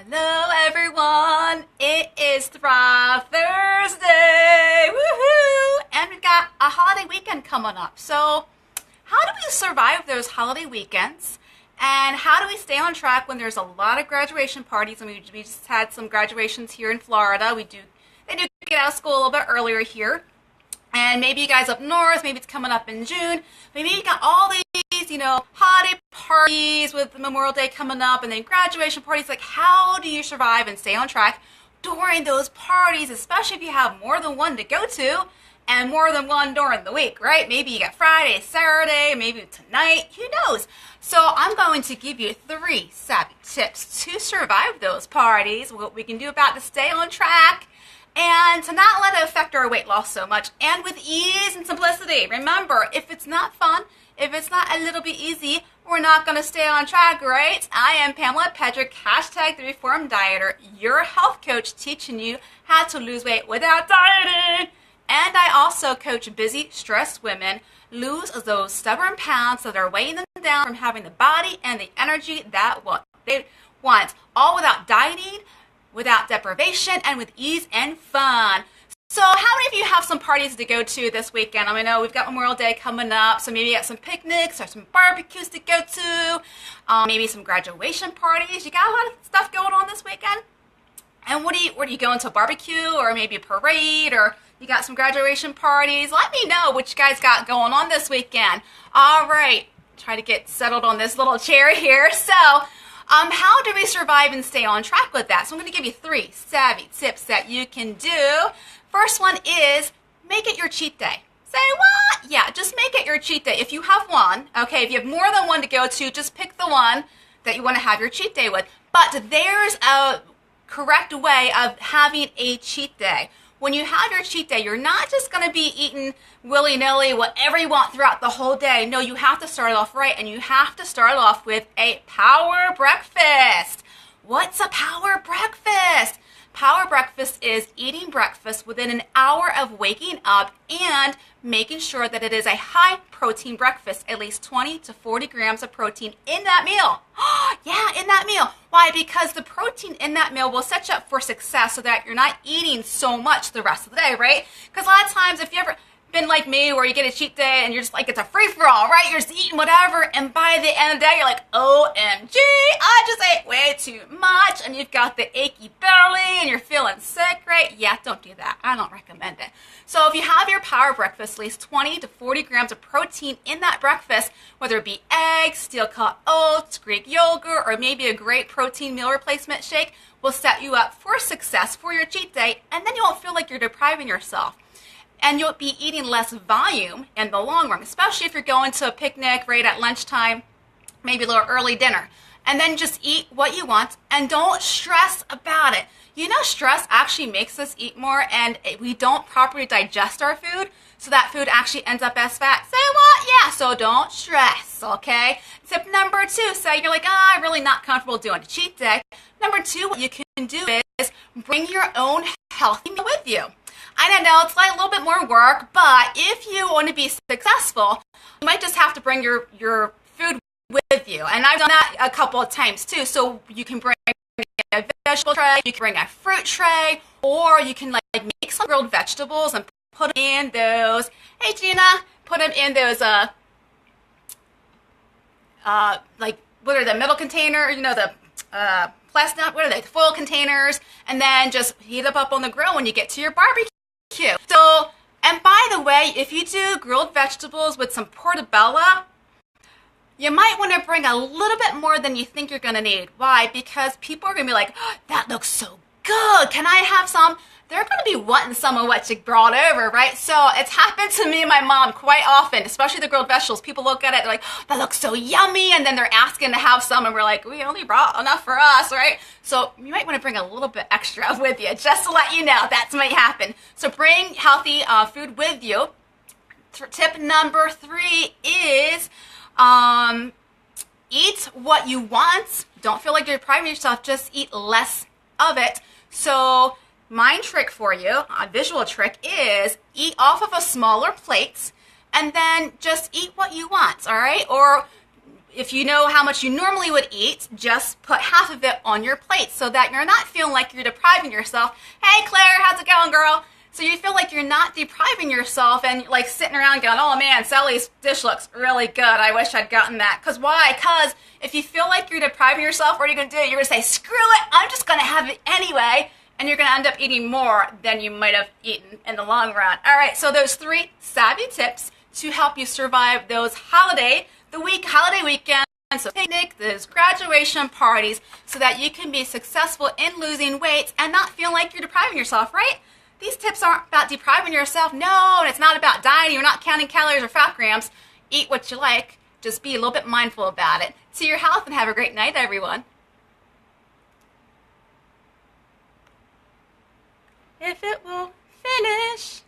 Hello everyone, it is Thrive Thursday, woohoo! And we've got a holiday weekend coming up. So how do we survive those holiday weekends? And how do we stay on track when there's a lot of graduation parties? And we just had some graduations here in Florida. They do get out of school a little bit earlier here. And maybe you guys up north, maybe it's coming up in June. Maybe you got all these, holiday parties with Memorial Day coming up and then graduation parties. Like, how do you survive and stay on track during those parties, especially if you have more than one to go to and more than one during the week, right? Maybe you got Friday, Saturday, maybe tonight, who knows? So I'm going to give you 3 savvy tips to survive those parties, what we can do about to stay on track, and to not let it affect our weight loss so much, and with ease and simplicity. Remember, if it's not fun, if it's not a little bit easy, we're not going to stay on track, right? I am Pamela Pedrick, #The Reformed Dieter, your health coach teaching you how to lose weight without dieting. And I also coach busy, stressed women lose those stubborn pounds that are weighing them down from having the body and the energy that what they want, all without dieting, without deprivation, and with ease and fun. So how many of you have some parties to go to this weekend? I know we've got Memorial Day coming up, so maybe you got some picnics or some barbecues to go to, maybe some graduation parties. You got a lot of stuff going on this weekend? And what are you going to, a barbecue or maybe a parade, or you got some graduation parties? Let me know what you guys got going on this weekend. All right, try to get settled on this little chair here. So how do we survive and stay on track with that? So I'm going to give you 3 savvy tips that you can do. First one is make it your cheat day. Say what? Yeah, just make it your cheat day. If you have one, okay, if you have more than one to go to, just pick the one that you want to have your cheat day with. But there's a correct way of having a cheat day. When you have your cheat day, you're not just going to be eating willy-nilly whatever you want throughout the whole day. No, you have to start off right, and you have to start off with a power breakfast. What's a power breakfast? Power breakfast is eating breakfast within an hour of waking up and making sure that it is a high protein breakfast, at least 20 to 40 grams of protein in that meal. Yeah, in that meal. Why? Because the protein in that meal will set you up for success so that you're not eating so much the rest of the day, right? Because a lot of times, if you ever been like me where you get a cheat day and you're just like, it's a free-for-all, right? You're just eating whatever, and by the end of the day, you're like, OMG, I just ate way too much, and you've got the achy belly, and you're feeling sick, right? Yeah, don't do that. I don't recommend it. So if you have your power breakfast, at least 20 to 40 grams of protein in that breakfast, whether it be eggs, steel-cut oats, Greek yogurt, or maybe a great protein meal replacement shake, will set you up for success for your cheat day, and then you won't feel like you're depriving yourself. And you'll be eating less volume in the long run, especially if you're going to a picnic right at lunchtime, maybe a little early dinner. And then just eat what you want and don't stress about it. Stress actually makes us eat more, and we don't properly digest our food, so that food actually ends up as fat. Say what? Yeah, so don't stress, okay? Tip number 2, say you're like, I'm really not comfortable doing a cheat day. Number 2, what you can do is bring your own healthy meal with you. I know it's like a little bit more work, but if you want to be successful, you might just have to bring your food with you. And I've done that a couple of times too. So you can bring a vegetable tray, you can bring a fruit tray, or you can like make some grilled vegetables and put them in those. Hey Gina, put them in those like, what are the metal container? The plastic, what are they? The foil containers, and then just heat them up on the grill when you get to your barbecue. So, and by the way, if you do grilled vegetables with some portobello, you might want to bring a little bit more than you think you're going to need. Why? Because people are going to be like, oh, that looks so good. Can I have some? They're going to be wanting some of what you brought over, right? So it's happened to me and my mom quite often, especially the grilled vegetables. People look at it, they're like, oh, that looks so yummy. And then they're asking to have some, and we're like, we only brought enough for us, right? So you might want to bring a little bit extra with you, just to let you know that might happen. So bring healthy food with you. Tip number 3 is eat what you want. Don't feel like you're depriving yourself. Just eat less of it. So my trick for you, a visual trick, is eat off of a smaller plate and then just eat what you want, all right? Or if you know how much you normally would eat, just put half of it on your plate so that you're not feeling like you're depriving yourself. Hey, Claire, how's it going, girl? So you feel like you're not depriving yourself and like sitting around going, oh man, Sally's dish looks really good. I wish I'd gotten that. Because why? Because if you feel like you're depriving yourself, what are you going to do? You're going to say, screw it, I'm just going to have it anyway. And you're going to end up eating more than you might have eaten in the long run. All right, so those 3 savvy tips to help you survive those holiday weekends, so picnic, those graduation parties, so that you can be successful in losing weight and not feel like you're depriving yourself, right? These tips aren't about depriving yourself. No, and it's not about dieting. You're not counting calories or fat grams. Eat what you like. Just be a little bit mindful about it. To your health and have a great night, everyone. If it will finish.